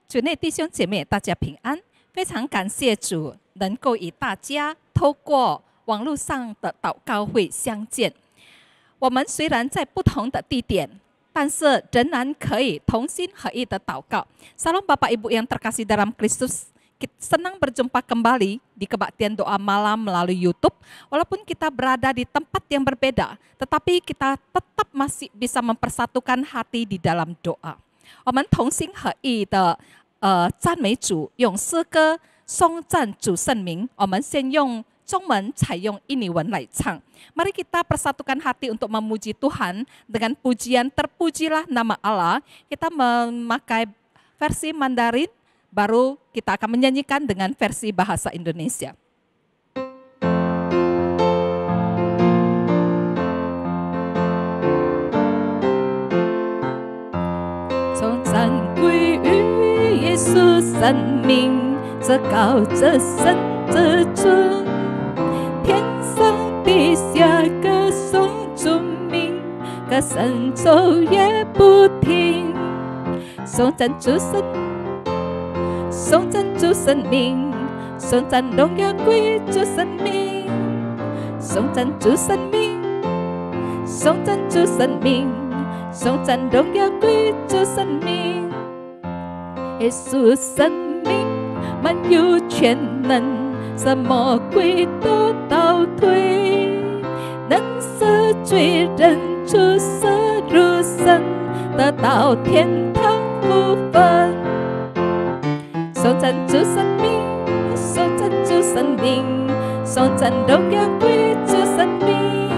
主内弟兄姐妹，大家平安！非常感谢主，能够与大家透过网络上的祷告会相见。我们虽然在不同的地点，但是仍然可以同心合意的祷告。Salam Bapak Ibu yang terkasih dalam Kristus, senang berjumpa kembali di kebaktian doa malam melalui YouTube. Walaupun kita berada di tempat yang berbeda, tetapi kita tetap masih bisa mempersatukan hati di dalam doa. 我们同心合意的赞美主，用诗歌颂赞主圣名。我们先用中文，采用印尼文来唱。Mari kita persatukan hati untuk memuji Tuhan dengan pujian terpujilah nama Allah. Kita memakai versi Mandarin, baru kita akan menyanyikan dengan versi bahasa Indonesia.归于耶稣生命，这高这深这尊，天上地下歌颂主名，歌声昼夜不停，颂赞主生，颂赞主生命，颂赞荣耀归主生命，颂赞主生命，颂赞主生命，颂赞荣耀归主生命。耶稣生命满有全能，什魔鬼都倒退，能使罪人出世入生，得到天堂福分。颂赞主生命，颂赞主生命，颂赞荣耀归主生命，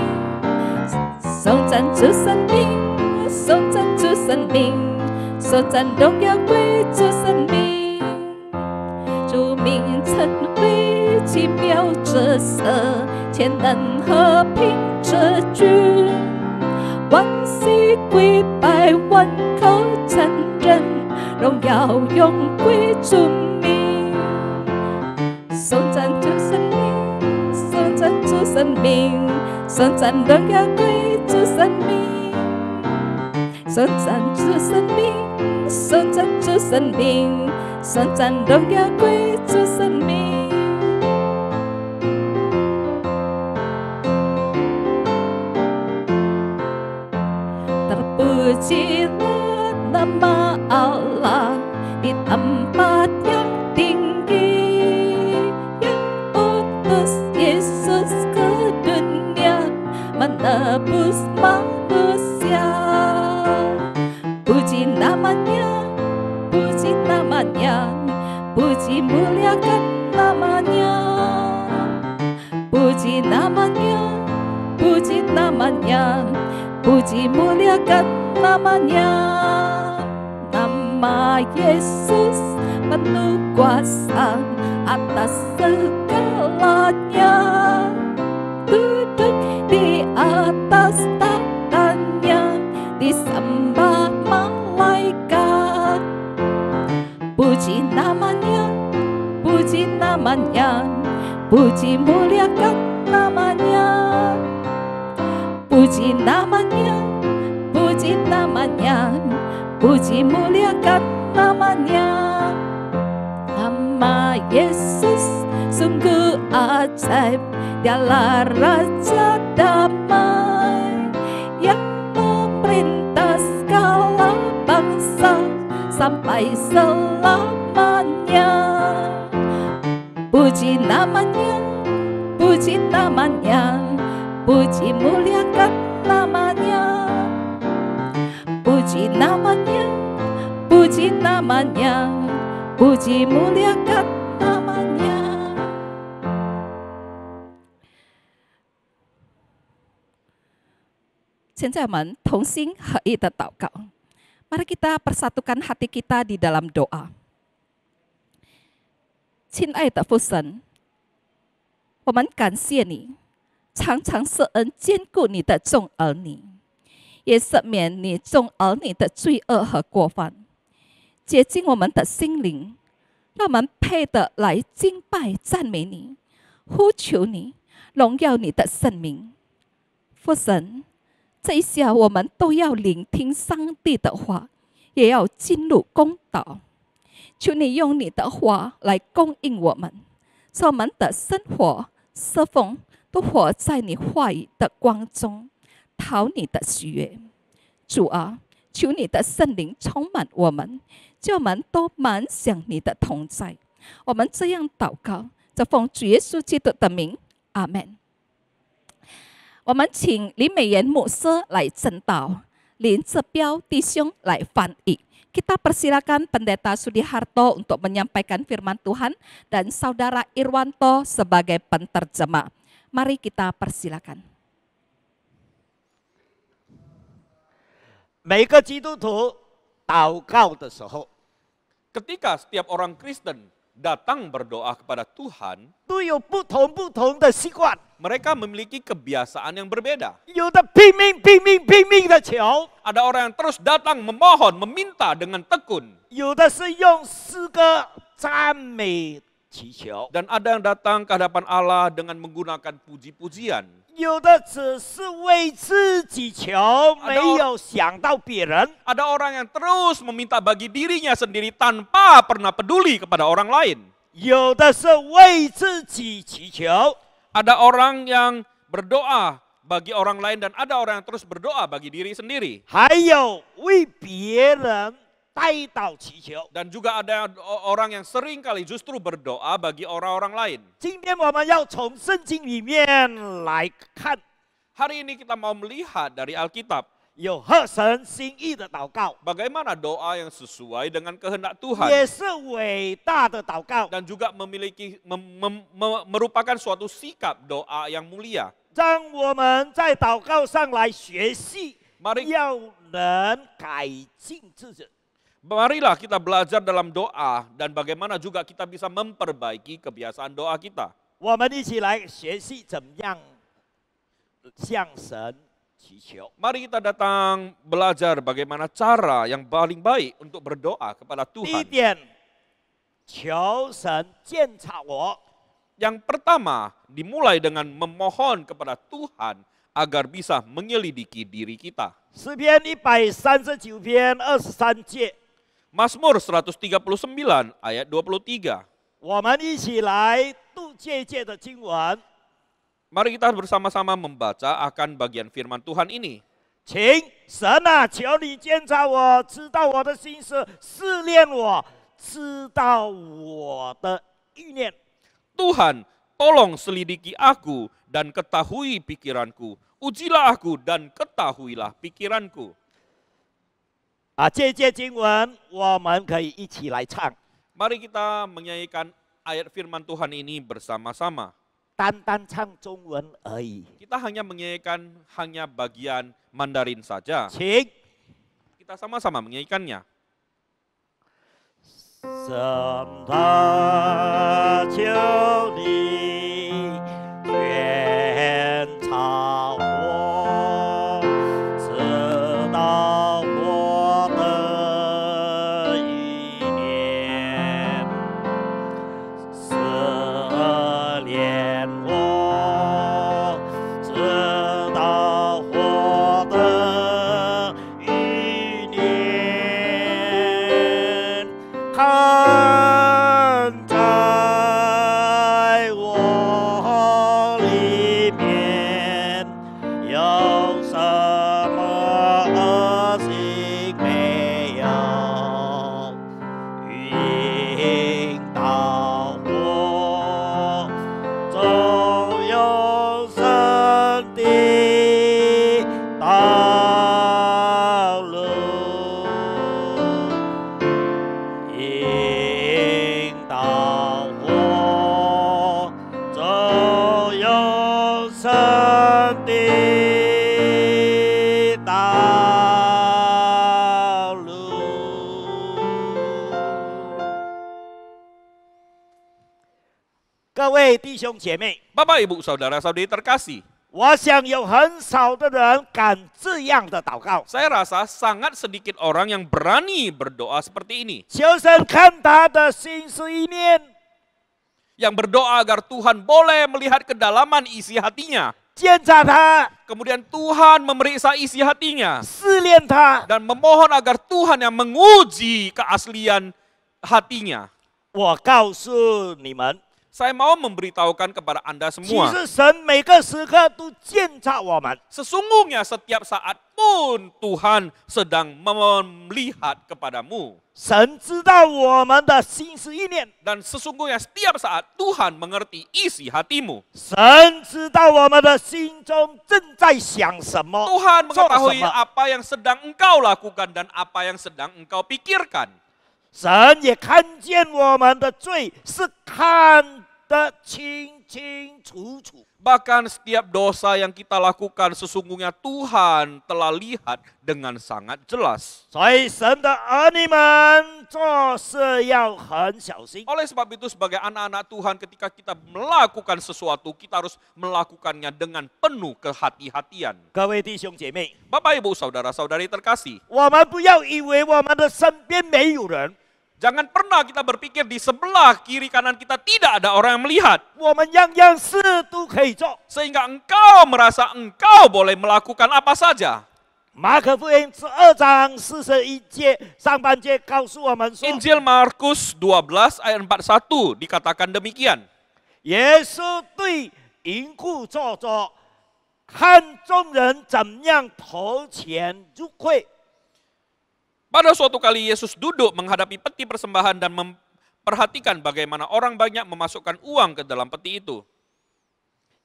颂赞主生命，颂赞主生命。颂赞荣耀归主生命，主名称为奇妙之神，全能和平之君，万膝跪拜，万口承认，荣耀永归主名。颂赞主生命，颂赞主生命，颂赞荣耀归主生命，颂赞主生命。颂赞主生命，颂赞荣耀归主生命。Terpujilah nama Allah di tempat yang tinggi, yang utus Yesus ke dunia menebus manusia. Puji namanya, puji namanya, puji muliakan namanya. Puji namanya, puji namanya, puji muliakan namanya. Nama Yesus penuh kuasa atas segalanya, duduk di atas tahtanya, disembah malaikat. Puji namanya, puji namanya, puji muliakan namanya. Puji namanya, puji namanya, puji muliakan namanya. Nama Yesus sungguh ajaib, Dialah Raja damai yang memerintah segala bangsa sampai selamanya. Puji namanya, puji namanya, puji muliakan namanya. Puji namanya, puji namanya, puji muliakan namanya. 现在我们同心合意的祷告。Mari kita persatukan hati kita di dalam doa. 亲爱的父神，我们感谢你，常常施恩兼顾你的众儿女，也赦免你众儿女的罪恶和过犯，洁净我们的心灵，让我们配得来敬拜赞美你，呼求你，荣耀你的圣名。父神，这一下我们都要聆听上帝的话，也要进入公道。求你用你的话来供应我们，使我们的生活侍奉都活在你话语的光中，讨你的喜悦。主啊，求你的圣灵充满我们，叫我们都满想你的同在。我们这样祷告，这奉主耶稣基督的名，阿们。我们请林美妍牧师来证道，林志彪弟兄来翻译。Kita persilakan Pendeta Sudiharto untuk menyampaikan firman Tuhan dan Saudara Irwanto sebagai penterjemah. Mari kita persilakan. 每个基督徒祷告的时候， Ketika setiap orang Kristen datang berdoa kepada Tuhan, 都有不同的习惯。 mereka memiliki kebiasaan yang berbeda. 有的拼命的求， Ada orang yang terus datang memohon, meminta dengan tekun. 有的是用诗歌赞美祈求， Dan ada yang datang ke hadapan Allah dengan menggunakan puji-pujian. 有的只是为自己求，没有想到别人。 Ada orang yang terus meminta bagi dirinya sendiri tanpa pernah peduli kepada orang lain. 有的是为自己祈求， Ada orang yang berdoa bagi orang lain dan ada orang yang terus berdoa bagi diri sendiri. 还有为别人带到祈求。 Dan juga ada orang yang sering kali justru berdoa bagi orang-orang lain. 今天我们要从圣经里面来看， Hari ini kita mau melihat dari Alkitab 有合神心意的祷告， bagaimana doa yang sesuai dengan kehendak Tuhan 也是伟大的祷告。 dan juga memiliki merupakan suatu sikap doa yang mulia. 让我们在祷告上来学习， Mari 要能改进自己。 Marilah kita belajar dalam doa dan bagaimana juga kita bisa memperbaiki kebiasaan doa kita. 我们一起来学习怎么样向神祈求。 Mari kita datang belajar bagaimana cara yang paling baik untuk berdoa kepada 第一 Tuhan. 点，求神鉴察我。 Yang pertama, dimulai dengan memohon kepada Tuhan agar bisa menyelidiki diri kita. 诗篇139篇23节， Mazmur 139 ayat 23. 我们一起来读这节的经文， Mari kita bersama-sama membaca akan bagian firman Tuhan ini. 请神啊，求你鉴察我，知道我的心思，试炼我，知道我的意念。 Tuhan, tolong selidiki aku dan ketahui pikiranku. Ujilah aku dan ketahuilah pikiranku. 这节经文我们可以一起来唱， Mari kita menyanyikan ayat firman Tuhan ini bersama-sama. 单单唱中文而已。 Kita hanya menyanyikan hanya bagian Mandarin saja. 请 Kita sama-sama menyanyikannya. 神啊，求你鉴察我，知道我的意念，试炼我，知道我的意念。 看在我里面有什么恶行没有？引导我走永生的道路。 引导我走永生的道路。各位弟兄姐妹， Bapak, Ibu, Saudara-saudari terkasih, 我想有很少的人敢这样的祷告。 saya rasa sangat sedikit orang yang berani berdoa seperti ini. 求神看他的心思意念， Yang berdoa agar Tuhan boleh melihat kedalaman isi hatinya. 鉴察他， Kemudian Tuhan memeriksa isi hatinya. 试炼他， Dan memohon agar Tuhan yang menguji keaslian hatinya. 我告诉你们， Saya mau memberitahukan kepada Anda 其 semua, 实神每个时刻都监察我们。 sesungguhnya setiap saat pun Tuhan sedang melihat kepadamu. 神知道我们的心思意念， Dan sesungguhnya setiap saat Tuhan mengerti isi hatimu. 神知道我们的心中正在想什么， Tuhan 做什 mengetahui 么。 apa yang sedang engkau lakukan dan apa yang sedang engkau pikirkan. 神也看见我们的罪，是看得清清楚楚。 Bahkan setiap dosa yang kita lakukan sesungguhnya Tuhan telah lihat dengan sangat jelas. 所以神的儿女们做事要很小心。 Oleh sebab itu sebagai anak-anak Tuhan ketika kita melakukan sesuatu kita harus melakukannya dengan penuh kehati-hatian. 各位弟兄姐妹， Bapak Ibu Saudara-saudari terkasih, 我们不要以为我们的身边没有人， jangan pernah kita berpikir di sebelah kiri kanan kita tidak ada orang yang melihat. 我们样样事都可以做。 Sehingga engkau merasa engkau boleh melakukan apa saja. 马可福音12章41节上半节告诉我们说， Injil Markus 12 ayat 41 dikatakan demikian. 耶稣对银库坐着，看众人怎样投钱入会。 Pada suatu kali Yesus duduk menghadapi peti persembahan dan memperhatikan bagaimana orang banyak memasukkan uang ke dalam peti itu.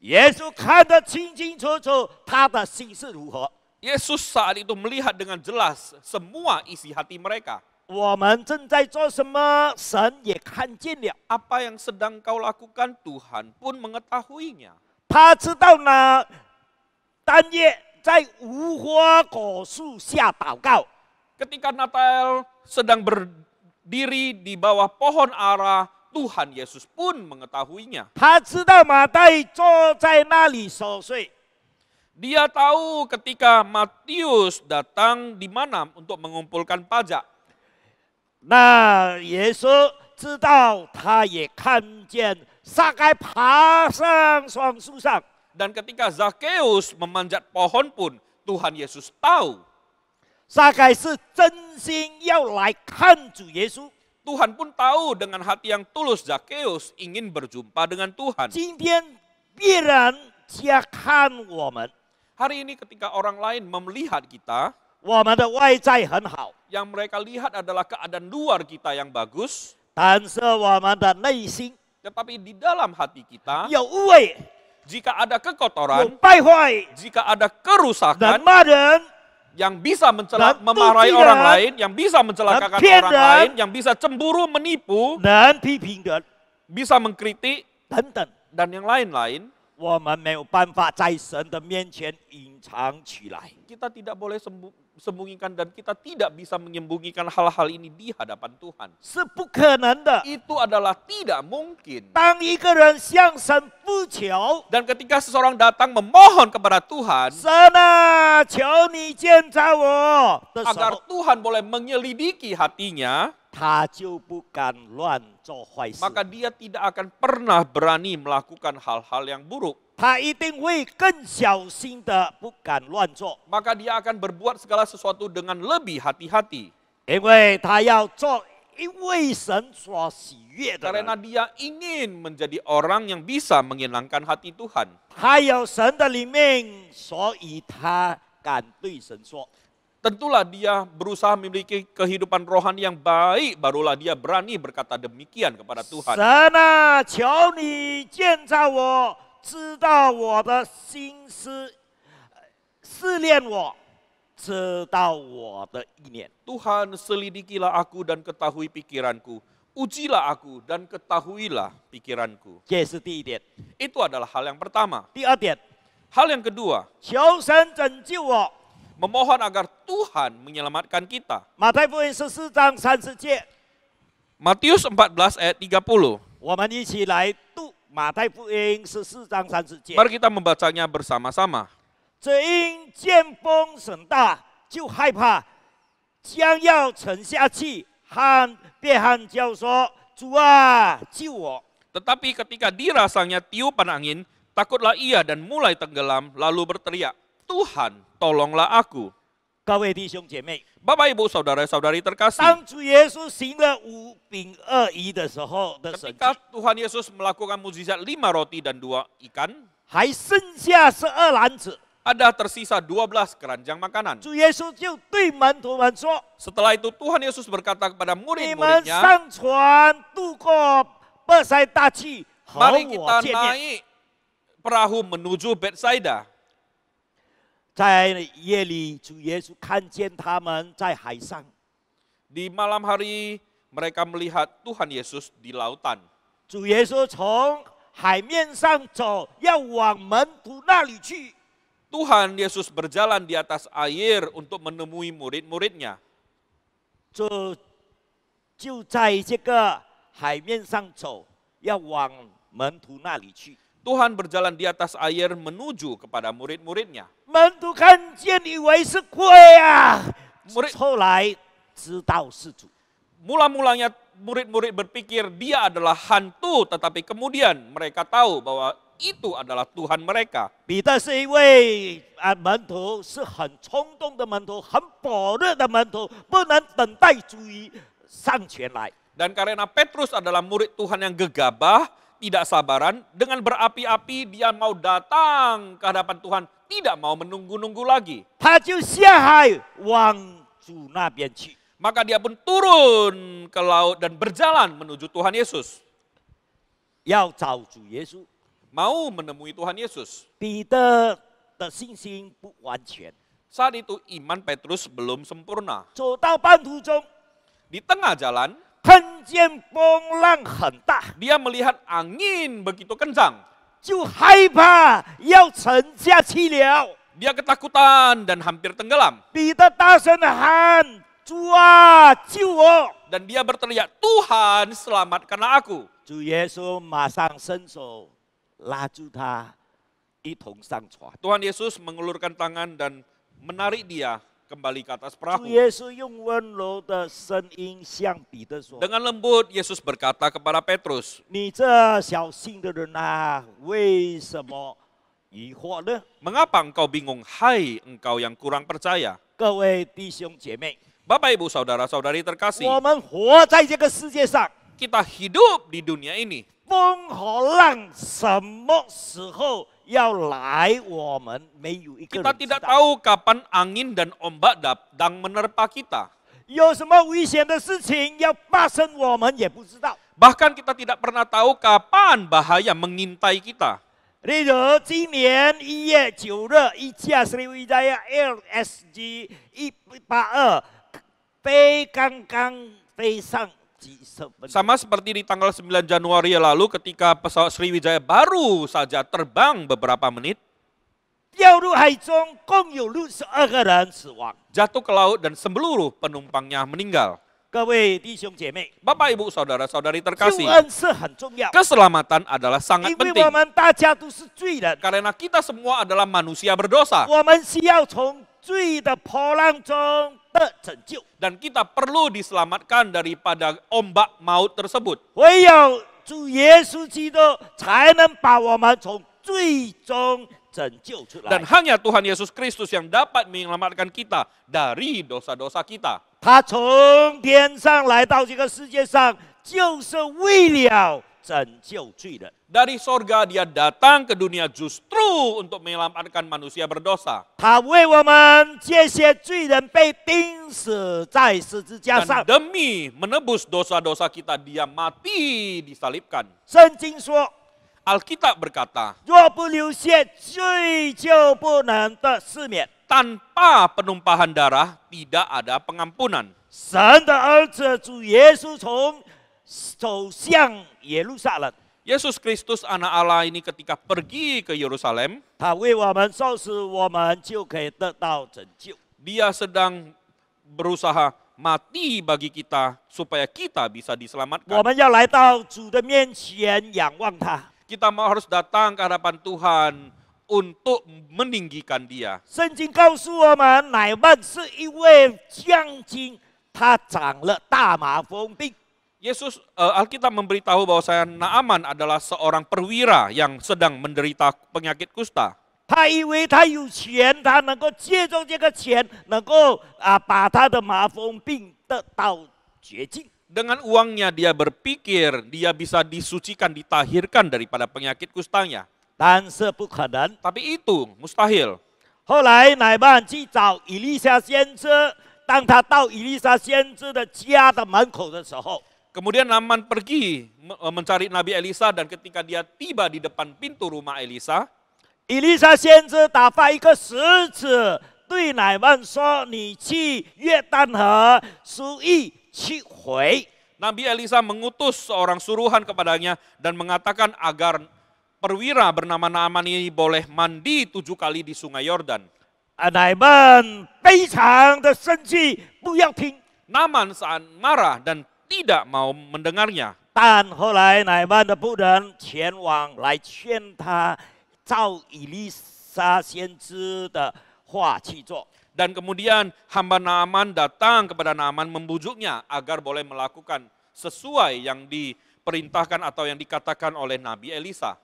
耶稣看得清清楚楚，他的心是如何。 Yesus saat itu melihat dengan jelas semua isi hati mereka. 我们正在做什么，神也看见了， Apa yang sedang kau lakukan Tuhan pun mengetahuinya. 他知道呢。当夜在无花果树下祷告， Ketika Natal sedang berdiri di bawah pohon ara, Tuhan Yesus pun mengetahuinya. 他知道马太坐在那里守岁， Dia tahu ketika Matius datang di mana untuk mengumpulkan pajak. 那耶稣知道，他也看见撒该爬上双树上。 Dan ketika Zakheus memanjat pohon pun, Tuhan Yesus tahu. 撒该是真心要来看主耶稣。 Tuhan pun tahu dengan hati yang tulus Zakheus ingin berjumpa dengan Tuhan. 今天别人家看我们， Hari ini ketika orang lain melihat kita, 我们的外在很好， yang mereka lihat adalah keadaan luar kita yang bagus, 但是我们的内心 tetapi di dalam hati kita, 有污秽， jika ada 有 kekotoran, 败坏， jika ada 能 kerusakan, 骂人， yang bisa Dan memarahi tukiran, orang lain, yang bisa mencelakakan dan pian orang dan, lain, yang bisa cemburu, menipu, 能批评人 bisa mengkritik, 等等， dan yang lain-lain, 我们没有办法在神的面前隐藏起来。 kita tidak boleh sembunyikan dan kita tidak bisa menyembunyikan hal-hal ini di hadapan Tuhan. 是不可能的。 Itu adalah tidak mungkin. 当一个人向神呼求， Dan ketika seseorang datang memohon kepada Tuhan, 神啊，求你监察我的时 agar 候， Tuhan boleh menyelidiki hatinya, 他就不敢乱做坏事， maka dia tidak akan pernah berani melakukan hal-hal yang buruk. 他一定会更小心的，不敢乱做， Maka dia akan berbuat segala sesuatu dengan lebih hati-hati. 因为他要做一位神所喜悦的 Karena 人。 dia ingin menjadi orang yang bisa menyenangkan hati Tuhan. 他有神的灵命，所以他敢对神说。 Tentulah dia berusaha memiliki kehidupan rohani yang baik, barulah dia berani berkata demikian kepada Tuhan. 神啊，求你监察我，知道我的心思，试炼我，知道我的意念。 Tuhan, selidikilah aku dan ketahui pikiranku. Ujilah aku dan ketahuilah pikiranku. 这是第一点。 Itu adalah hal yang pertama. 第二点， Hal yang kedua, 求神拯救我。 memohon agar Tuhan menyelamatkan kita. 马太福音14章30节， Matius 14 ayat 30. 我们一起来读马太福音14章30节。 Mari kita membacanya bersama-sama. 只因见风甚大，就害怕，将要沉下去，便喊叫说：“主啊，救我！” Tetapi ketika dirasanya tiupan angin, takutlah ia dan mulai tenggelam, lalu berteriak, Tuhan, tolonglah aku. 各位弟兄姐妹， Bapak Ibu Saudara-saudari terkasih, 当主耶稣行了5饼2鱼的时候的神迹， ketika Tuhan Yesus melakukan mukjizat 5 roti dan 2 ikan, 还剩下12篮子， ada tersisa 12 keranjang makanan. 主耶稣就对门徒们说 Setelah itu Tuhan Yesus berkata kepada：“ 你们 murid-muridnya, 上船渡过伯赛大去，和 mari 我 kita 见面。 naik perahu menuju Betsaida. 在夜里，主耶稣看见他们在海上， Di malam hari mereka melihat Tuhan Yesus di lautan. 主耶稣从海面上走，要往门徒那里去。 Tuhan Yesus berjalan di atas air untuk menemui murid-muridnya. 就在这个海面上走，要往门徒那里去。 Tuhan berjalan di atas air menuju kepada murid-muridnya. 门徒看见，以为是鬼啊， Murid 后来知道是主。 Mula-mulanya murid-murid berpikir dia adalah hantu, tetapi kemudian mereka tahu bahwa itu adalah Tuhan mereka. 彼得是一位门徒，是很冲动的门徒，很火热的门徒，不能等待主上前来。 Dan karena Petrus adalah murid Tuhan yang gegabah, tidak sabaran, dengan berapi-api dia mau datang ke hadapan Tuhan, tidak mau menunggu-nunggu lagi. 他就下海往主那边去。 Maka dia pun turun ke laut dan berjalan menuju Tuhan Yesus. 要找主耶稣。 Mau menemui Tuhan Yesus. 彼得的信心不完全， Saat itu iman Petrus belum sempurna. 走到半途中， Di tengah jalan, 看见风浪很大， dia melihat angin begitu kencang. 就害怕要沉下去了。 Dia ketakutan dan hampir tenggelam. 彼得大声的喊：“主啊，救我！” Dan dia berteriak, Tuhan selamatkanlah aku. 主耶稣马上伸手拉住他，一同上船。 Tuhan Yesus mengulurkan tangan dan menarik dia kembali ke atas 主 perahu. 耶稣用温柔的声音向彼得说 Dengan lembut Yesus berkata kepada Petrus, 你这小信的人啊，为什么疑惑呢？ mengapa engkau bingung, hai engkau yang kurang percaya? 各位弟兄姐妹， Bapak Ibu Saudara-saudari terkasih, 我们活在这个世界上， kita hidup di dunia ini. 风和浪什么时候要来，我们没有一个 Kita 人知 tidak 道。 tahu kapan angin dan ombak datang menerpa kita. 有什么危险的事情要发生，我们也不知道。 Bahkan kita tidak pernah tahu kapan bahaya mengintai kita. 例如，今年1月9日，一架Sriwijaya LSG 182刚刚飞上几十分钟， Sama seperti di tanggal 9 Januari lalu ketika pesawat Sriwijaya baru saja terbang beberapa menit, 掉入海中，共有62个人死亡。 jatuh ke laut dan seluruh penumpangnya meninggal. 各位弟兄姐妹， Bapak Ibu Saudara-saudari 救 terkasih, 恩是很重要， keselamatan adalah 因 sangat 为 penting. 我们大家都是罪人， Karena kita semua adalah manusia berdosa. 我们需要从罪的波浪中的拯救。 Dan kita perlu diselamatkan daripada ombak maut tersebut. 唯有主耶稣基督才能把我们从最终拯救出来 Dan。hanya Tuhan Yesus Kristus yang dapat menyelamatkan kita dari dosa-dosa kita. 他从天上来到这个世界上，就是为了拯救罪人。 Dari sorga dia datang ke dunia justru untuk menyelamatkan manusia berdosa. 他为我们这些罪人被钉死在十字架 Dan 上。 demi menebus dosa-dosa kita dia mati disalibkan. 圣经说， Alkitab berkata, 若不流血，罪就不能得赦免。 tanpa penumpahan darah tidak ada pengampunan. 神的儿子主耶稣走向耶路撒冷， Yesus Kristus anak Allah ini ketika pergi ke Yerusalem, 他为我们受死，我们就可以得到拯救。 dia sedang berusaha mati bagi kita supaya kita bisa 我 diselamatkan. 们要来到主的面前仰望他。 Kita harus datang ke hadapan Tuhan untuk meninggikan dia. 圣经告诉我们，乃曼是一位将军，他长了大麻风病。 Alkitab memberitahu bahwa Naaman adalah seorang perwira yang sedang menderita penyakit kusta. 他以为他有钱，他能够借助这个钱，能够把他的麻风病得到绝境。 Dengan uangnya dia berpikir dia bisa disucikan, ditahirkan daripada penyakit kustanya. 但是不可能。 Tapi itu mustahil. 后来乃曼去找以利沙先知，当他到以利沙先知的家的门口的时候， Kemudian Naaman pergi mencari Nabi Elisa dan ketika dia tiba di depan pintu rumah Elisa, 以利沙先知打发一个使者对乃曼说：“你去约旦河苏邑7回。” Nabi Elisa mengutus seorang suruhan kepadanya dan mengatakan agar perwira bernama Naaman ini boleh mandi 7 kali di sungai Yordan. 乃曼非常的生气，不要听。 Naaman saat marah dan tidak mau mendengarnya. 但后来乃曼的仆人前往来劝他，照以利沙先知的话去做。 Dan kemudian hamba Naaman datang kepada Naaman membujuknya agar boleh melakukan sesuai yang diperintahkan atau yang dikatakan oleh Nabi Elisa.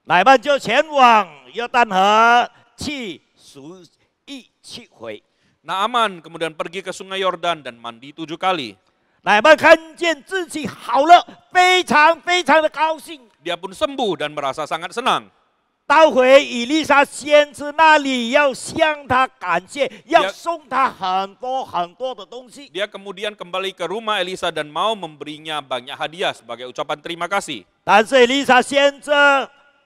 乃曼就前往约旦河去苏邑7回。 Naaman kemudian pergi ke sungai Yordan dan mandi 7 kali. 乃曼看见自己好了，非常非常的高兴。 Dia pun sembuh dan merasa sangat senang. 到回以利沙先知那里，要向他感谢，要送他很多很多的东西。 Dia kemudian kembali ke rumah Elisa dan mau memberinya banyak hadiah sebagai ucapan terima kasih. 但是以利沙先知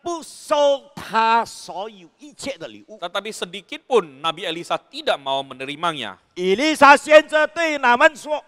不收他所有一切的礼物。 Tetapi sedikit pun Nabi Elisa tidak mau menerimanya. 以利沙先知对乃曼说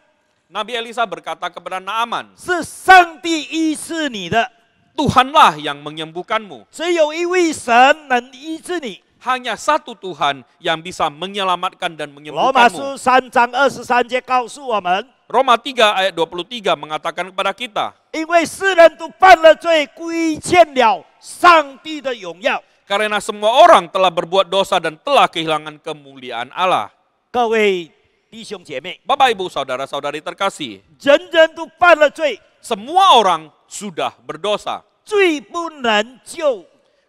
Nabi Elisa berkata kepada Naaman,：“ 是上帝医治你的， Tuhanlah yang menyembuhkanmu. 只有一位神能医治你。” Hanya satu Tuhan yang bisa menyelamatkan dan 罗马 menyembuhkanmu. 书3章23节告诉我们， Roma 3 ayat 23 mengatakan kepada kita, 因为世人都犯了罪，亏欠了上帝的荣耀。 karena semua orang telah berbuat dosa dan telah kehilangan kemuliaan Allah. 各位弟兄姐妹， Bapak Ibu Saudara-saudari terkasih, 人人都犯了罪， semua orang sudah berdosa. 罪不能救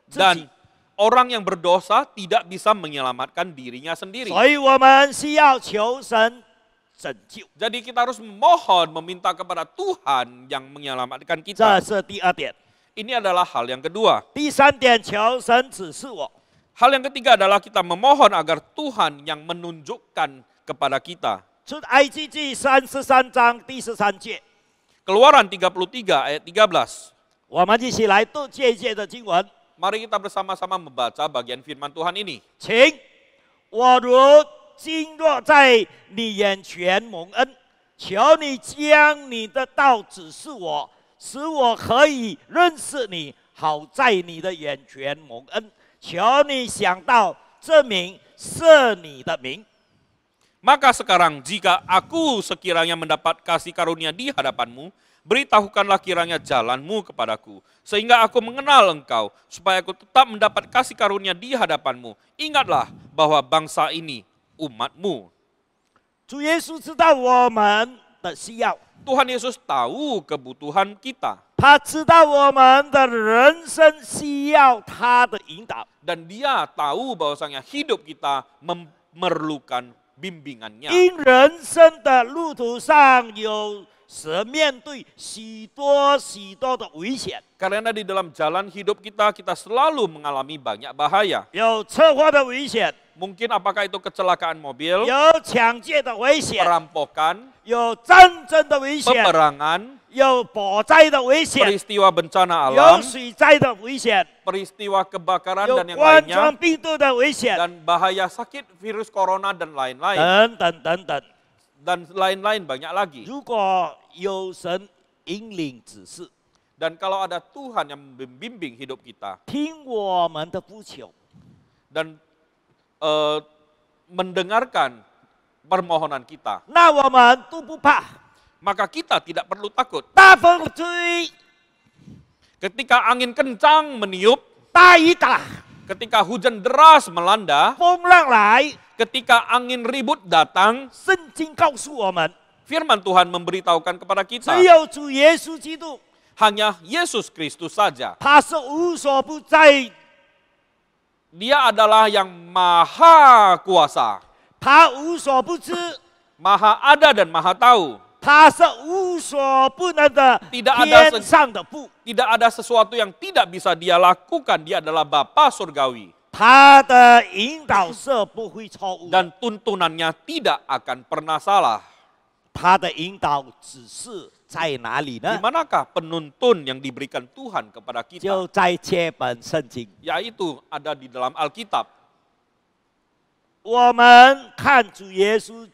自己 Dan，orang yang berdosa tidak bisa menyelamatkan dirinya sendiri. 所以我们需要求神拯救。 Jadi kita harus memohon, meminta kepada Tuhan yang menyelamatkan 这 kita. 是第二点。 Ini adalah hal yang kedua. 第三点，求神指示我。 Hal yang ketiga adalah kita memohon agar Tuhan yang menunjukkan kepada kita. 出埃及记33章第13节， Keluaran 33 ayat 13. 我们一起来读这一节的经文。 Mari kita bersama-sama membaca bagian firman Tuhan ini. 请，我如今若在你眼前蒙恩，求你将你的道指示我，使我可以认识你，好在你的眼前蒙恩。求你想到这名是你的名。 Maka sekarang jika aku sekiranya mendapat kasih karunia di hadapanmu, beritahukanlah kiranya jalanmu kepadaku, sehingga aku mengenal engkau, supaya aku tetap mendapat kasih karunia di hadapanmu. Ingatlah bahwa bangsa ini umatmu. 主耶稣知道我们的需要， Tuhan Yesus tahu kebutuhan kita. 他知道我们的人生需要他的引导。 Dan dia tahu bahwasanya hidup kita memerlukan bimbingannya. 因人生的路途上有时面对许多的危险， Karena di dalam jalan hidup kita, kita selalu mengalami banyak bahaya. 有车祸的危险， Mungkin apakah itu kecelakaan mobil, 有抢劫的危险， perampokan, 有战争的危险， peperangan, 有火灾的危险， peristiwa bencana 有 alam, 水灾的危险， peristiwa kebakaran 有 dan yang 冠 lainnya, 状病毒的危险， dan bahaya sakit virus corona dan lain-lain. 等等等等。 Dan lain-lain banyak lagi. 如果有神引领指示， Dan kalau ada Tuhan yang membimbing hidup kita 听我们的呼求， dan mendengarkan permohonan kita, 那我们都不怕。 maka kita tidak perlu takut. 大风吹， Ketika angin kencang meniup, 大雨打， ketika hujan deras melanda, 风浪来， ketika angin ribut datang, 圣经告诉我们， firman Tuhan memberitahukan kepada 只 kita, 有主耶稣基督， hanya Yesus Kristus saja. 他是无所不在 Dia adalah yang maha kuasa, 他无所不知， maha ada dan maha tahu. 他是无所不能的 Tidak ada 天上的父。 Tidak ada sesuatu yang tidak bisa dia lakukan. Dia adalah Bapa surgawi. 他的引导是不会错误的， Dan tuntunannya tidak akan pernah salah. 他的引导指示在哪里 Di 呢？ manakah penuntun yang diberikan Tuhan kepada 就 kita? 在这本圣经。 Yaitu ada di dalam Alkitab. 我们看主耶稣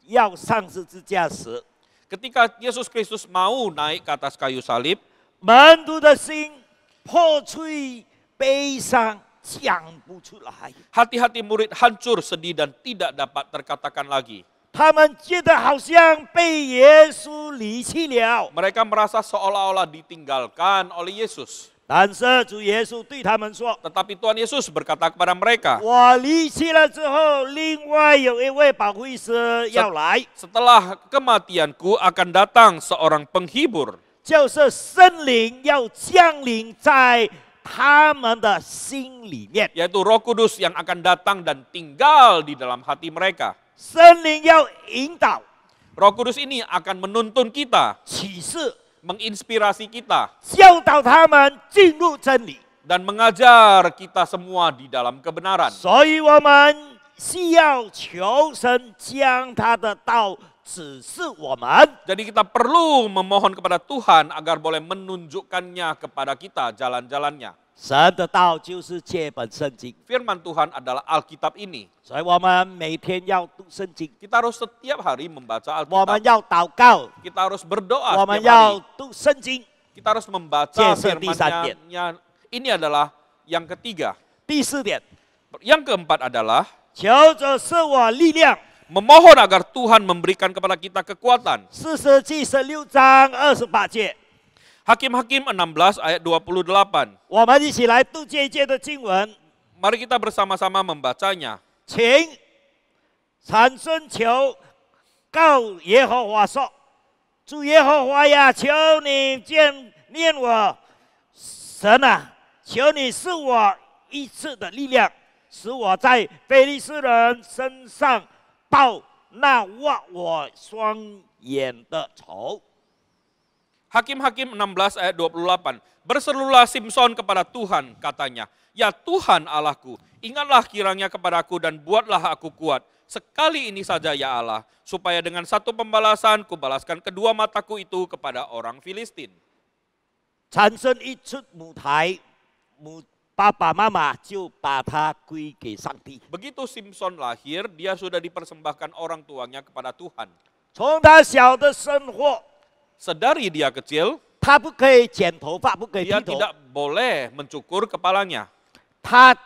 要上十字架时， Ketika Yesus Kristus mau naik ke atas kayu salib, 门徒的心破碎悲伤，讲不出来。 hati-hati murid hancur, sedih, dan tidak dapat terkatakan lagi. 他们觉得好像被耶稣离弃了， Mereka merasa seolah-olah ditinggalkan oleh Yesus. 但是主耶稣对他们说 Tetapi Tuhan Yesus berkata kepada mereka,：“ 我离弃了之后，另外有一位保惠师要来， setelah kematianku akan datang seorang penghibur, 就是圣灵要降临在他们的心里面。 yaitu Roh Kudus yang akan datang dan tinggal di dalam hati mereka. 圣灵要引导、 Roh Kudus ini akan menuntun kita, 启示、 menginspirasi kita, 教导他们进入真理。 dan mengajar kita semua di dalam kebenaran. 所以我们需要求神将他的道指示我们。 Jadi kita perlu memohon kepada Tuhan agar boleh menunjukkannya kepada kita jalan-jalannya. 神的道就是这本圣经， Firman Tuhan adalah Alkitab ini. 所以我们每天要读圣经， Kita harus setiap hari membaca 我们 Alkitab. 要祷告， Kita harus berdoa 我们 setiap 要 hari. 读圣经。 Kita harus membaca 这是第三点。 firman-Nya. Ini adalah yang ketiga. 第四点， Yang keempat adalah 求主赐我力量。 memohon agar Tuhan memberikan kepada kita kekuatan. 四世纪16章28节， Hakim-Hakim 16 ayat 28. 我们一起来读这一节的经文， Mari kita bersama-sama membacanya. 请参孙求告耶和华说：“主耶和华呀，求你见念我，神啊，求你赐我一次的力量，使我在非利士人身上报那挖我双眼的仇。” Hakim-Hakim 16 ayat 28. Berserulah Simson kepada Tuhan, katanya, "Ya Tuhan Allahku, ingatlah kiranya kepadaku dan buatlah aku kuat. Sekali ini saja ya Allah, supaya dengan satu pembalasan kubalaskan kedua mataku itu kepada orang Filistin." 参孙一出舞台，爸爸妈妈就把他归给上帝。 Begitu Simson lahir, dia sudah dipersembahkan orang tuanya kepada Tuhan. 从他小的生活， Sedari dia kecil, 他不可以剪头发，不可以 dia 剃头。 tidak boleh mencukur kepalanya 他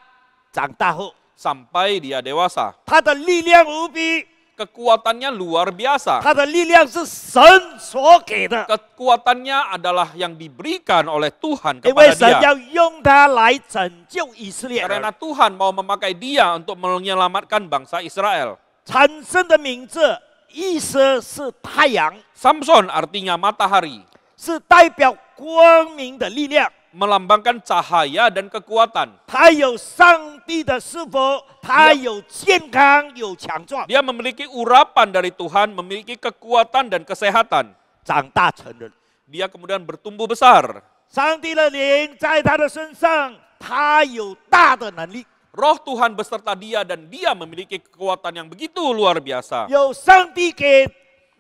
长大后， sampai dia dewasa. 他的力量无比， Kekuatannya luar biasa. 他的力量是神所给的， Kekuatannya adalah yang diberikan oleh Tuhan 因为 kepada 神 dia. 要用他来拯救以色列 Karena 人。 Tuhan mau memakai dia untuk menyelamatkan bangsa Israel. 产生的名字意思是太阳， Samson artinya matahari, 是代表光明的力量。 melambangkan cahaya dan kekuatan. 他有上帝的师傅，他有健康，有强壮， Dia memiliki urapan dari Tuhan, memiliki kekuatan dan kesehatan. 长大成人。 Dia kemudian bertumbuh besar. 上帝的灵在他的身上，他有大的能力， Roh Tuhan beserta dia dan dia memiliki kekuatan yang begitu luar biasa. 有上帝给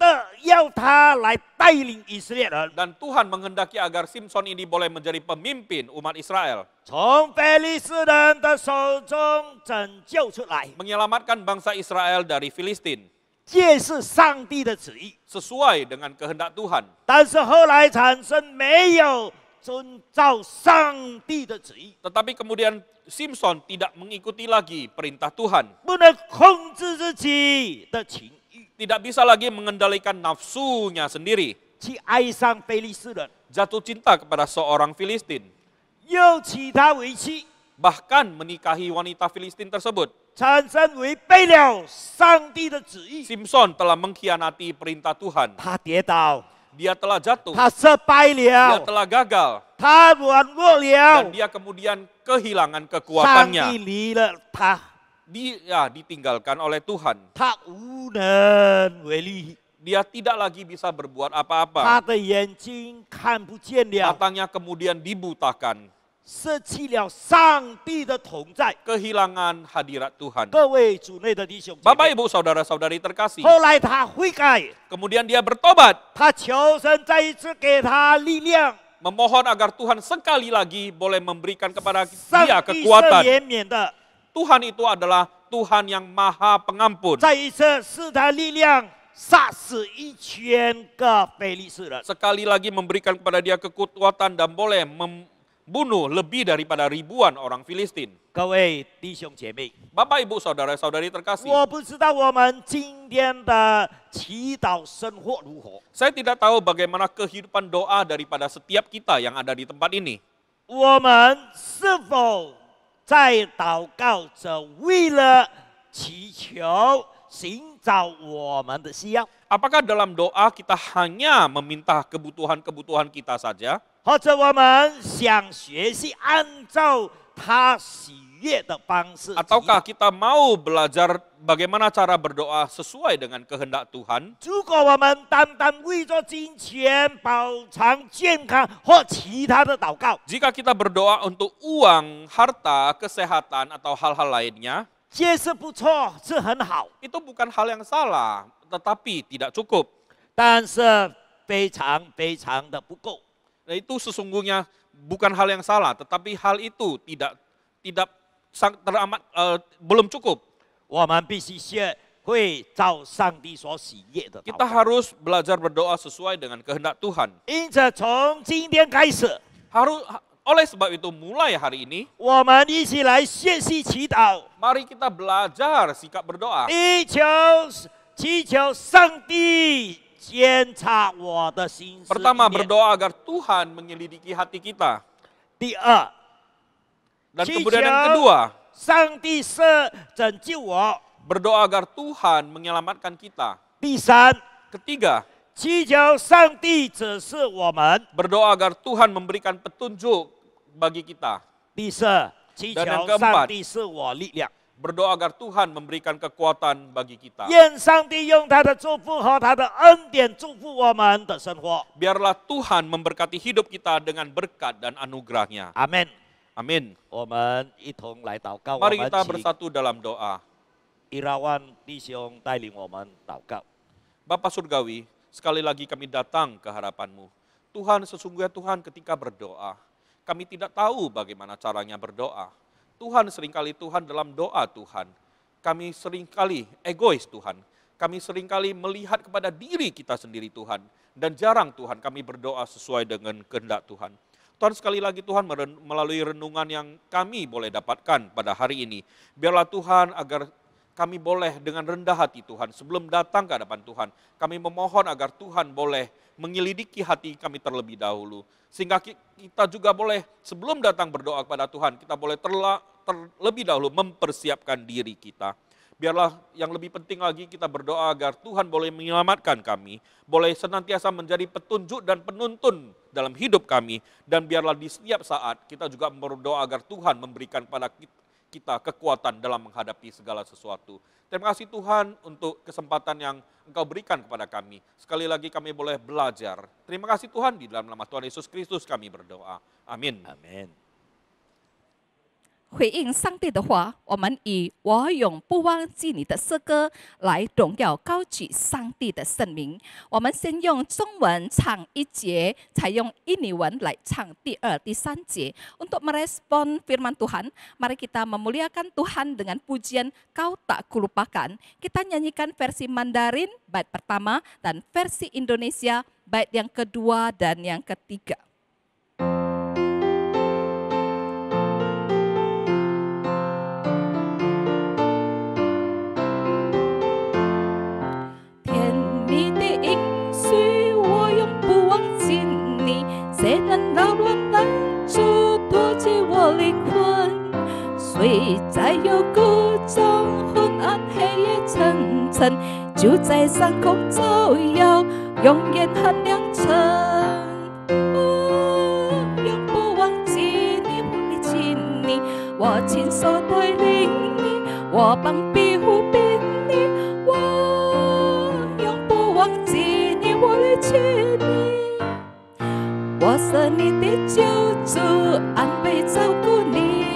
的要他来带领以色列人 Dan Tuhan menghendaki agar Simson ini boleh menjadi pemimpin umat Israel. 从非利士人的手中拯救出来， Menyelamatkan bangsa Israel dari Filistin. 这是上帝的旨意。 Sesuai dengan kehendak Tuhan. 但是后来产生没有遵照上帝的旨意， Tetapi kemudian Simson tidak mengikuti lagi perintah Tuhan. 不能控制自己的情欲， Tidak bisa lagi mengendalikan nafsunya sendiri. 去爱上非利士人， Jatuh cinta kepada seorang Filistin. 又娶她为妻， Bahkan menikahi wanita Filistin tersebut. 产生违背了上帝的旨意。 Simson telah mengkhianati perintah Tuhan. 他跌倒， dia telah jatuh, 他失败 dia 了， telah gagal, 他软弱 dan 了， dia kemudian kehilangan 上帝 kekuatannya. 离了他， Dia ditinggalkan oleh Tuhan. 他无能为力， Dia tidak lagi bisa berbuat 他 apa-apa. 的眼睛看不见了， Matanya kemudian dibutakan, 失去了上帝的同在。 kehilangan hadirat Tuhan. 各位主内的弟兄姐 Bapak 妹， Ibu Saudara-saudari terkasih, 后来他悔改， kemudian dia bertobat, 他求神再一次给他力量， memohon agar Tuhan sekali lagi boleh memberikan kepada 上 dia 帝是 kekuatan. 怜悯的， Tuhan itu adalah Tuhan yang maha pengampun. 再一次是他力量杀死1000个非利士人。 Sekali lagi memberikan kepada dia kekuatan dan boleh membunuh lebih daripada ribuan orang Filistin. 各位弟兄姐妹， Bapak Ibu Saudara-saudari terkasih, 我不知道我们今天的祈祷生活如何。 saya tidak tahu bagaimana kehidupan doa daripada setiap kita yang ada di tempat ini. 我们是否在祷告着，为了祈求寻找我们的需要， Apakah dalam doa kita hanya meminta kebutuhan-kebutuhan kita saja? 或者我们想学习按照他喜悦的方式祈祷？ Ataukah kita mau belajar bagaimana cara berdoa sesuai dengan kehendak Tuhan? 如果我们单单为着金钱、保障、健康或其他的祷告， Jika kita berdoa untuk uang, harta, kesehatan, atau hal-hal lainnya, 这是不错，是很好， itu bukan hal yang salah, tetapi tidak cukup. 但是非常非常的不够。 Nah, itu sesungguhnya bukan hal yang salah, tetapi hal itu tidak teramat belum cukup. 我们必须学会照上帝所喜悦的祷 Kita 告。 harus belajar berdoa sesuai dengan kehendak Tuhan. 因此，从今天开始， Oleh sebab itu, mulai hari ini, 我们一起来学习祈祷， mari kita belajar sikap berdoa. 祈求上帝检查我的心思意 Pertama, 念。 berdoa agar Tuhan menyelidiki hati kita. 第二， Dan 祈 kemudian yang 求 kedua, 上帝是拯救我。 berdoa agar Tuhan menyelamatkan kita. 第三， Ketiga, 祈求上帝指示我们。 berdoa agar Tuhan memberikan petunjuk bagi kita. 第四，祈 Dan yang 求 keempat 上帝是我力量。 Berdoa agar Tuhan memberikan kekuatan bagi kita. 愿上帝用他的祝福和他的恩典祝福我们的生活。 Biarlah Tuhan memberkati hidup kita dengan berkat dan anugerahnya. 阿门。 Amin. 我们一同来祷告，我 Mari 们 kita 请 bersatu dalam doa. 伊拉万弟兄带领我们祷告。 Bapa Surgawi, sekali lagi kami datang ke hadapan-Mu. Tuhan, sesungguhnya Tuhan ketika berdoa, kami tidak tahu bagaimana caranya berdoa. Tuhan, seringkali Tuhan dalam doa Tuhan, kami seringkali egois Tuhan. Kami seringkali melihat kepada diri kita sendiri Tuhan. Dan jarang Tuhan kami berdoa sesuai dengan kehendak Tuhan. Tuhan, sekali lagi Tuhan melalui renungan yang kami boleh dapatkan pada hari ini. Biarlah Tuhan agar kami boleh dengan rendah hati Tuhan sebelum datang ke hadapan Tuhan. Kami memohon agar Tuhan boleh menyelidiki hati kami terlebih dahulu. Sehingga kita juga boleh sebelum datang berdoa kepada Tuhan, kita boleh terlebih dahulu mempersiapkan diri kita. Biarlah yang lebih penting lagi kita berdoa agar Tuhan boleh menyelamatkan kami, boleh senantiasa menjadi petunjuk dan penuntun dalam hidup kami. Dan biarlah di setiap saat kita juga berdoa agar Tuhan memberikan kepada kita kekuatan dalam menghadapi segala sesuatu. Terima kasih Tuhan untuk kesempatan yang Engkau berikan kepada kami. Sekali lagi kami boleh belajar. Terima kasih Tuhan, di dalam nama Tuhan Yesus Kristus kami berdoa. Amin. 阿门。回应上帝的话，我们以“我永不忘记你”的诗歌来荣耀高举上帝的圣名。我们先用中文唱1节，才用印尼文来唱第2、第3节。Untuk merespon firman Tuhan, mari kita memuliakan Tuhan dengan pujian Kau Tak Kulupakan. Kita nyanyikan versi Mandarin bait pertama dan versi Indonesia bait yang kedua dan yang ketiga. Nắng đau luôn nắng cho tua chỉ 我灵魂，虽在幽谷中昏暗黑夜沉沉，就在上空照耀，永远很亮澄我帮庇护庇你，我永不忘记你，我来亲你。我是你的救主，安慰照顾你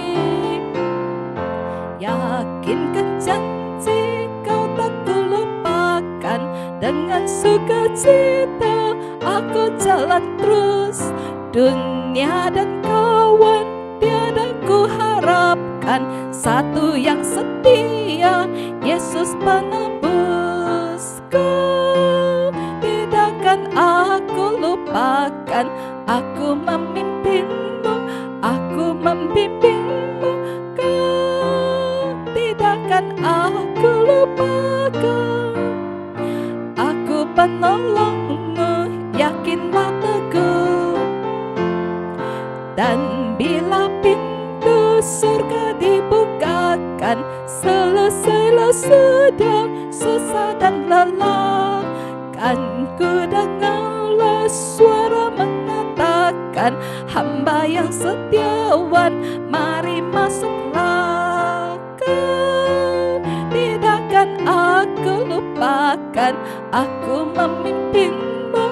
，yakinkan janji kau tak kulupakan. Dengan sukacita aku jalan terus, dunia dan kawan tiada ku harapkan, satu yang setia, Yesus penebusku. Tidakkan aku lupakan, aku memimpinmu, aku membimbingmu, kau tidakkan aku lupakan. Aku penolongmu, yakinlah teguh. Dan bila pintu surga dibukakan, selesailah sudah susah dan lelah, kan ku dengarlah suara mengatakan, hamba yang setiawan, mari masuklah. Kau tidakkan aku lupakan, aku memimpinmu,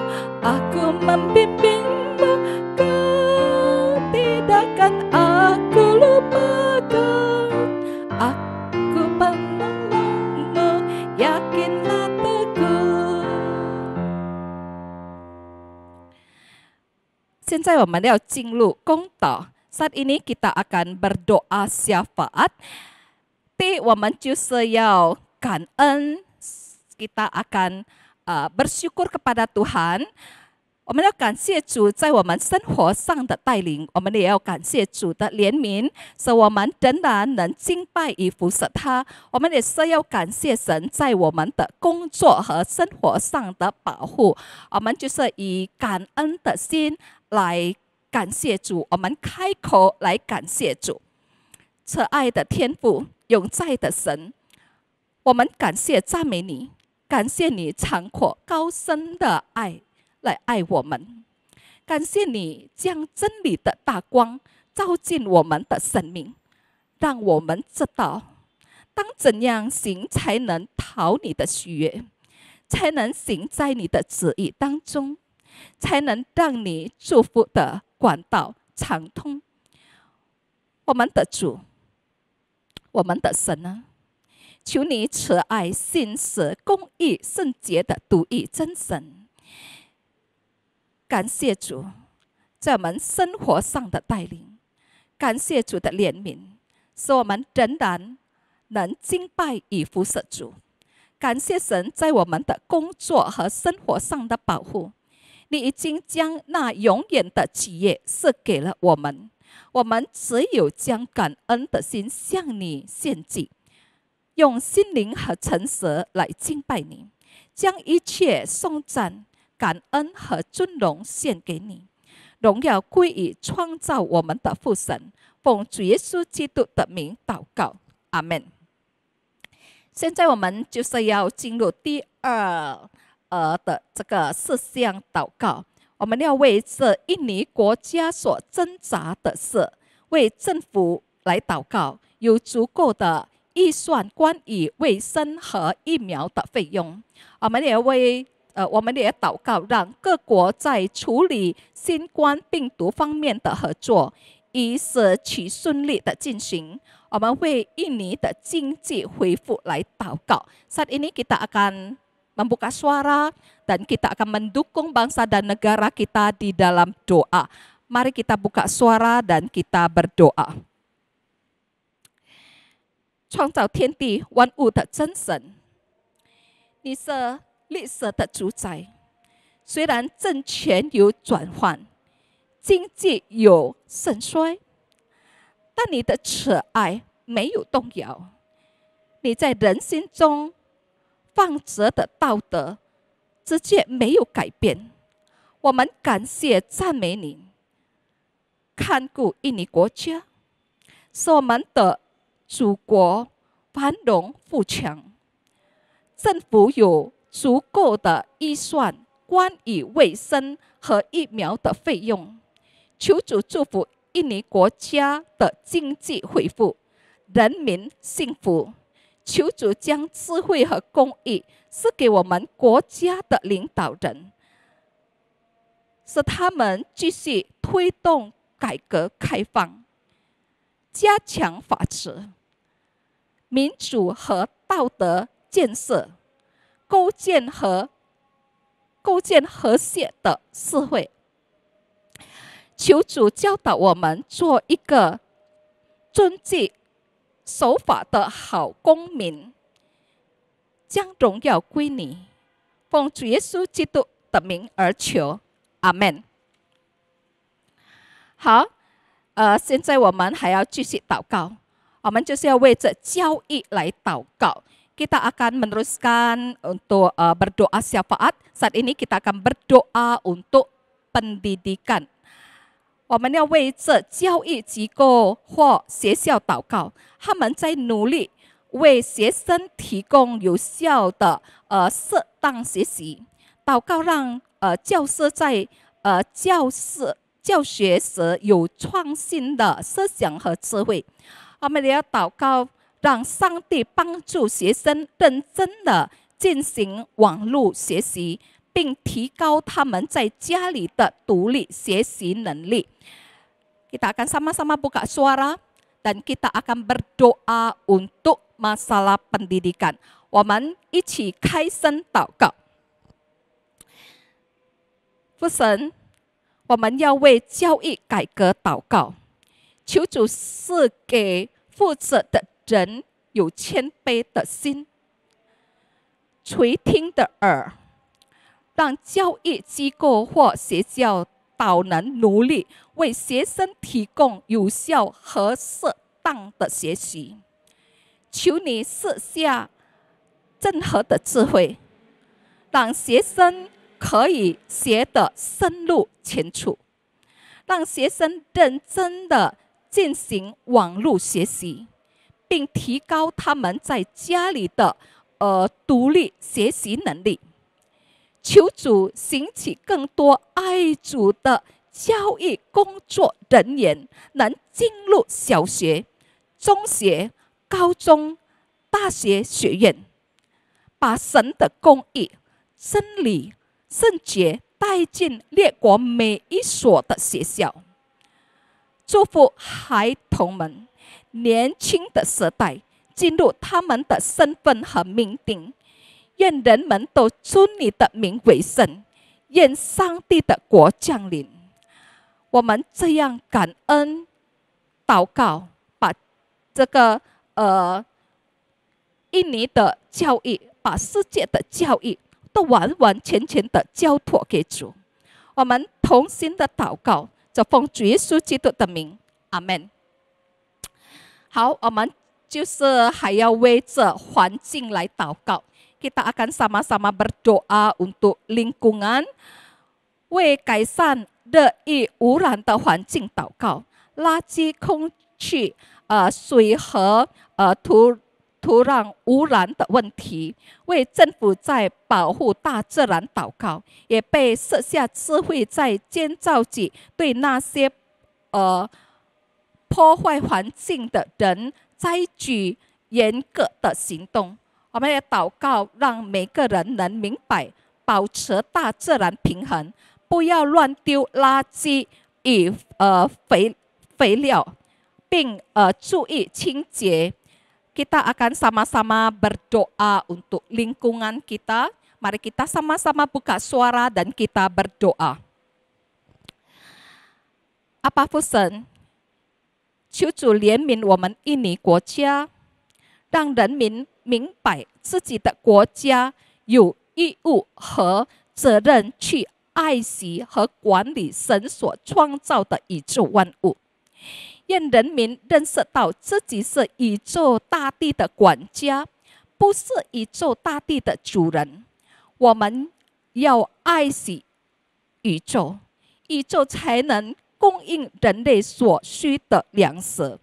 aku membimbingmu, kau tidakkan aku lupakan. Aku penolongmu, yakinlah teguh. 现在我们要进入公祷。Saat ini kita akan berdoa syafaat.我们就是要感恩， kita akan bersyukur kepada Tuhan. 我们要感谢主在我们生活上的带领，我们也要感谢主的怜悯，使我们仍然能敬拜与服侍他。我们也是要感谢神在我们的工作和生活上的保护。我们就是以感恩的心来感谢主，我们开口来感谢主。慈爱的天父，永在的神，我们感谢赞美你，感谢你长阔高深的爱来爱我们，感谢你将真理的大光照进我们的生命，让我们知道当怎样行才能讨你的喜悦，才能行在你的旨意当中，才能让你祝福的管道畅通。我们的主，我们的神啊，求你慈爱、信实、公义、圣洁的独一真神。感谢主在我们生活上的带领，感谢主的怜悯，使我们仍然能敬拜与服侍主。感谢神在我们的工作和生活上的保护，你已经将那永远的基业赐给了我们，我们只有将感恩的心向你献祭，用心灵和诚实来敬拜你，将一切颂赞、感恩和尊荣献给你，荣耀归于创造我们的父神，奉主耶稣基督的名祷告，阿们。现在我们就是要进入第二的这个事项祷告，我们要为这印尼国家所挣扎的事，为政府来祷告，有足够的预算关于卫生和疫苗的费用。我们也祷告，让各国在处理新冠病毒方面的合作，以使其顺利的进行。我们为印尼的经济恢复来祷告。Saat ini kita akan membuka suara dan kita akan mendukung bangsa dan negara kita di dalam doa. Mari kita buka suara dan kita berdoa. 创造天地万物的真神，你是历史的主宰，虽然政权有转换，经济有盛衰，但你的慈爱没有动摇，你在人心中放着的道德直接没有改变。我们感谢赞美你，看顾印尼国家，使我们的祖国繁荣富强，政府有足够的预算关于卫生和疫苗的费用。求主祝福印尼国家的经济恢复，人民幸福。求主将智慧和公义赐给我们国家的领导人，使他们继续推动改革开放，加强法治、民主和道德建设，构建和谐的社会。求主教导我们做一个遵纪守法的好公民，将荣耀归你。奉主耶稣基督的名而求，阿们。好，现在我们还要继续祷告，我们就是要为着教育来祷告。Kita akan meneruskan untuk berdoa syafaat. Saat ini kita akan berdoa untuk pendidikan. 我们要为这教育机构或学校祷告，他们在努力为学生提供有效的适当学习。祷告让教师在教学时有创新的思想和智慧。我们也要祷告，让上帝帮助学生认真的进行网络学习，并提高他们在家里的独立学习能力。Kita akan sama-sama buka suara dan kita akan berdoa untuk masalah pendidikan. 我们一起开声祷告。父神，我们要为教育改革祷告，求主赐给负责的人有谦卑的心、垂听的耳，让教育机构或学校都能努力为学生提供有效和适当的学习。求你赐下正合的智慧，让学生可以学得深入浅出，让学生认真的进行网络学习，并提高他们在家里的独立学习能力。求主兴起更多爱主的教育工作人员，能进入小学、中学、高中、大学学院，把神的公义、真理、圣洁带进列国每一所的学校。祝福孩童们年轻的时代进入他们的身份和命定。愿人们都尊你的名为圣，愿上帝的国降临。我们这样感恩祷告，把这个印尼的教育，把世界的教育都完完全全的交托给主。我们同心的祷告，就奉主耶稣基督的名，阿们。好，我们就是还要为着环境来祷告。Kita akan sama-sama berdoa untuk lingkungan, 为改善热易污染的环境祷告，垃圾、空气、水和土壤污染的问题，为政府在保护大自然祷告，也被设下智慧在建造局对那些破坏环境的人采取严格的行动。我们也祷告，让每个人能明白，保持大自然平衡，不要乱丢垃圾与肥料，并注意清洁。Kita akan sama-sama berdoa untuk lingkungan kita. Mari kita sama-sama buka suara dan kita berdoa. 阿爸父神，求主怜悯我们印尼国家，让人民明白自己的国家有义务和责任去爱惜和管理神所创造的宇宙万物。愿人民认识到自己是宇宙大地的管家，不是宇宙大地的主人。我们要爱惜宇宙，宇宙才能供应人类所需的粮食，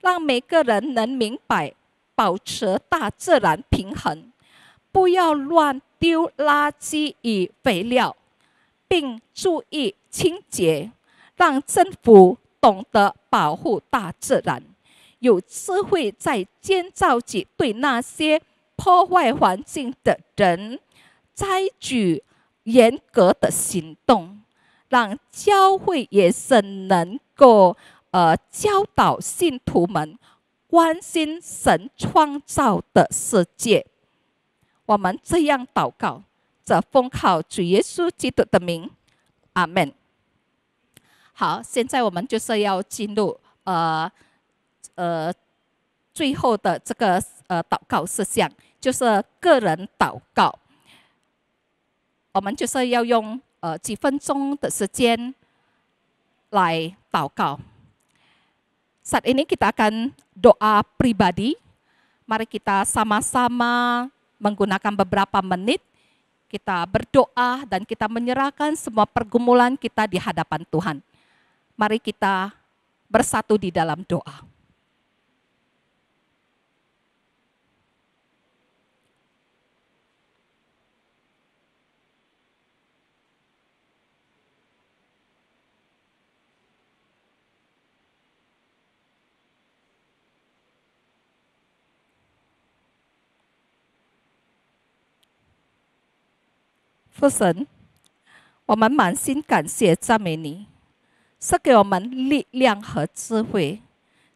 让每个人能明白保持大自然平衡，不要乱丢垃圾与肥料，并注意清洁，让政府懂得保护大自然，有智慧在建造及对那些破坏环境的人采取严格的行动，让教会也是能够教导信徒们关心神创造的世界。我们这样祷告，这奉靠主耶稣基督的名，阿们。好，现在我们就是要进入最后的这个祷告事项，就是个人祷告。我们就是要用几分钟的时间来祷告。Saat ini kita akan doa pribadi. Mari kita sama-sama menggunakan beberapa menit. Kita berdoa dan kita menyerahkan semua pergumulan kita di hadapan Tuhan. Mari kita bersatu di dalam doa.父神，我们满心感谢赞美你，是给我们力量和智慧，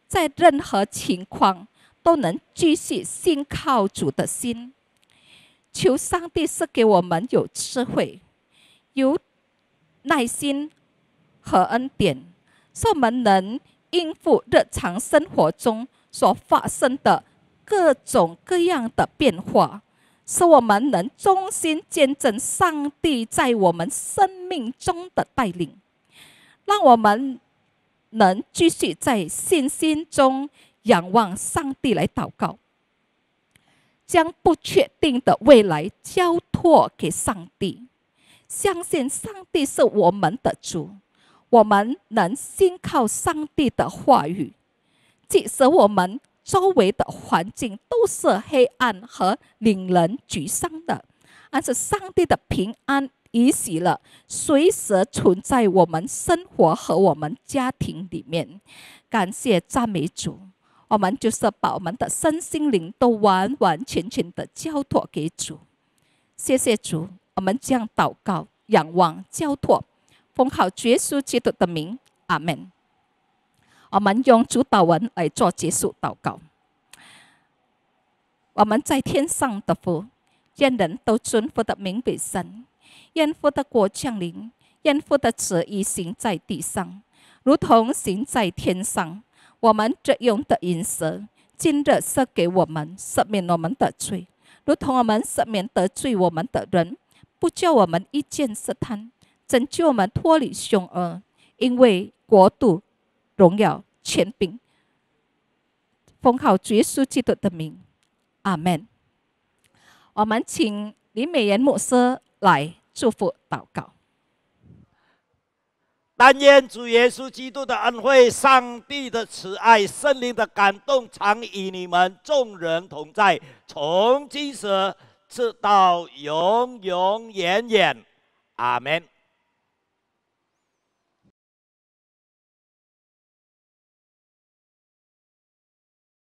在任何情况都能继续信靠主的心。求上帝是给我们有智慧、有耐心和恩典，使我们能应付日常生活中所发生的各种各样的变化。使我们能忠心见证上帝在我们生命中的带领，让我们能继续在信心中仰望上帝来祷告，将不确定的未来交托给上帝，相信上帝是我们的主，我们能信靠上帝的话语，即使我们周围的环境都是黑暗和令人沮丧的，但是上帝的平安与喜乐随时存在我们生活和我们家庭里面。感谢赞美主，我们就是把我们的身心灵都完完全全的交托给主。谢谢主，我们这样祷告、仰望、交托，奉靠主耶稣基督的名，阿们。我们用主祷文来做结束祷告。我们在天上的父，愿人都尊父的名为圣，愿父的国降临，愿父的旨意行在地上，如同行在天上。我们日用的饮食，今日赐给我们，赦免我们的罪，如同我们赦免得罪我们的人，不叫我们遇见试探，拯救我们脱离凶恶，因为国度、荣耀、权柄，奉靠主耶稣基督的名，阿们。我们请李美妍牧师来祝福祷告。但愿主耶稣基督的恩惠、上帝的慈爱、圣灵的感动，常与你们众人同在，从今时直到永永远远。阿们。